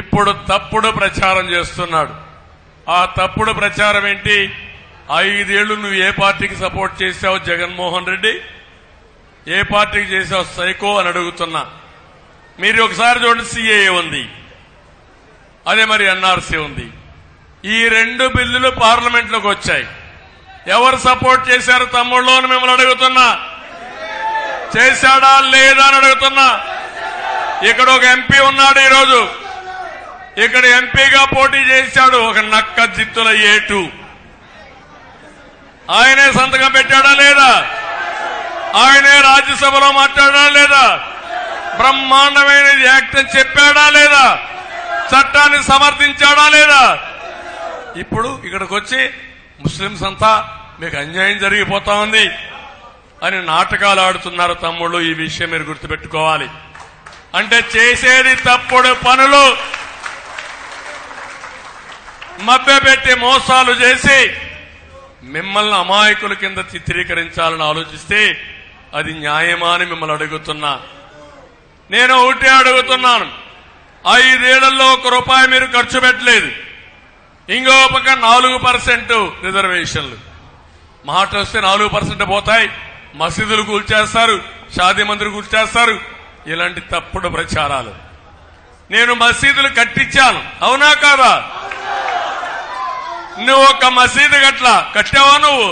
ఇప్పుడు తప్పుడు ప్రచారం చేస్తున్నాడు. ఆ తప్పుడు ప్రచారం ఏంటి? 5 ఏళ్లు నువ్వు ఏ పార్టీకి సపోర్ట్ చేశావు జగన్మోహన్ రెడ్డి? ఏ పార్టీకి చేశావు సైకో అని అడుగుతున్నా. మీరు ఒకసారి చూడండి, సిఏఏ ఉంది, అదే మరి ఎన్ఆర్సీ ఉంది. ఈ 2 బిల్లులు పార్లమెంట్లోకి వచ్చాయి. ఎవరు సపోర్ట్ చేశారు తమ్ముళ్ళు అని మిమ్మల్ని అడుగుతున్నా. చేశాడా లేదా అని అడుగుతున్నా. ఇక్కడ ఒక ఎంపీ ఉన్నాడు, ఈరోజు ఇక్కడ ఎంపీగా పోటీ చేశాడు, ఒక నక్క జిత్తుల ఏటు. ఆయనే సంతకం పెట్టాడా లేదా? ఆయనే రాజ్యసభలో మాట్లాడా లేదా? బ్రహ్మాండమైన యాక్ట్ అని చెప్పాడా లేదా? చట్టాన్ని సమర్థించాడా లేదా? ఇప్పుడు ఇక్కడికి వచ్చి ముస్లింస్ అంతా మీకు అన్యాయం జరిగిపోతా ఉంది అని నాటకాలు ఆడుతున్నారు తమ్ముళ్ళు. ఈ విషయం మీరు గుర్తుపెట్టుకోవాలి. అంటే చేసేది తప్పుడు పనులు, మభ్యపెట్టి మోసాలు చేసి మిమ్మల్ని అమాయకుల కింద చిత్రీకరించాలని ఆలోచిస్తే అది న్యాయమా అని మిమ్మల్ని అడుగుతున్నా. నేను ఒకటే అడుగుతున్నాను, 5 ఏళ్లలో ₹1 మీరు ఖర్చు పెట్టలేదు. ఇంకో పక్క 4% రిజర్వేషన్లు. మాట వస్తే 4% పోతాయి. మసీదులు కూల్చేస్తారు, షాదీ మందిర్ కూల్చేస్తారు. ఇలాంటి తప్పుడు ప్రచారాలు. నేను మసీదులు కట్టించాను, అవునా కాదా? నువ్వు ఒక మసీదు కట్టావా? నువ్వు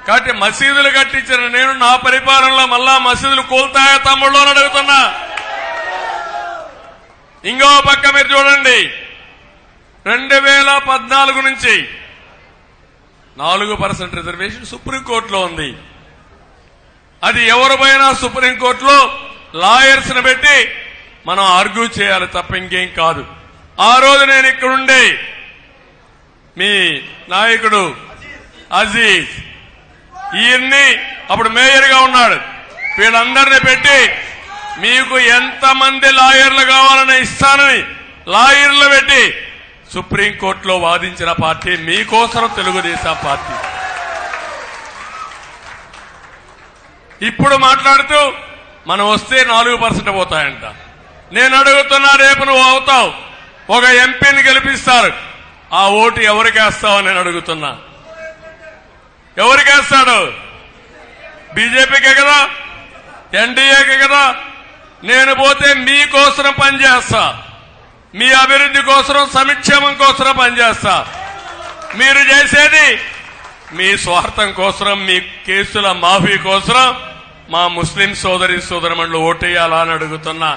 కాబట్టి మసీదులు కట్టించిన నేను నా పరిపాలనలో మళ్ళా మసీదులు కూల్తాయా తమ్ముళ్ళు అని అడుగుతున్నా. ఇంకో పక్క మీరు చూడండి, 2014 నుంచి 4% రిజర్వేషన్ సుప్రీంకోర్టులో ఉంది. అది ఎవరిపైనా సుప్రీంకోర్టులో లాయర్స్ ని పెట్టి మనం ఆర్గ్యూ చేయాలి తప్ప ఇంకేం కాదు. ఆ రోజు నేను ఇక్కడుండే మీ నాయకుడు అజీజ్ ఈయన్ని అప్పుడు మేయర్ గా ఉన్నాడు, వీళ్ళందరినీ పెట్టి మీకు ఎంతమంది లాయర్లు కావాలని ఇస్తానని లాయర్లు పెట్టి సుప్రీంకోర్టులో వాదించిన పార్టీ మీకోసం తెలుగుదేశం పార్టీ. ఇప్పుడు మాట్లాడుతూ మనం వస్తే 4% పోతాయంట. నేను అడుగుతున్నా, రేపు నువ్వు అవుతావు, ఒక ఎంపీని గెలిపిస్తారు, ఆ ఓటు ఎవరికేస్తావు నేను అడుగుతున్నా. ఎవరికేస్తాడు? బీజేపీకే కదా, ఎన్డీఏకే కదా. నేను పోతే మీకోసం పనిచేస్తా, మీ అభివృద్ధి కోసం, సంక్షేమం కోసం పనిచేస్తా. మీరు చేసేది మీ స్వార్థం కోసం, మీ కేసుల మాఫీ కోసం మా ముస్లిం సోదరి సోదరుమణులు ఓటేయాలా అని అడుగుతున్నా.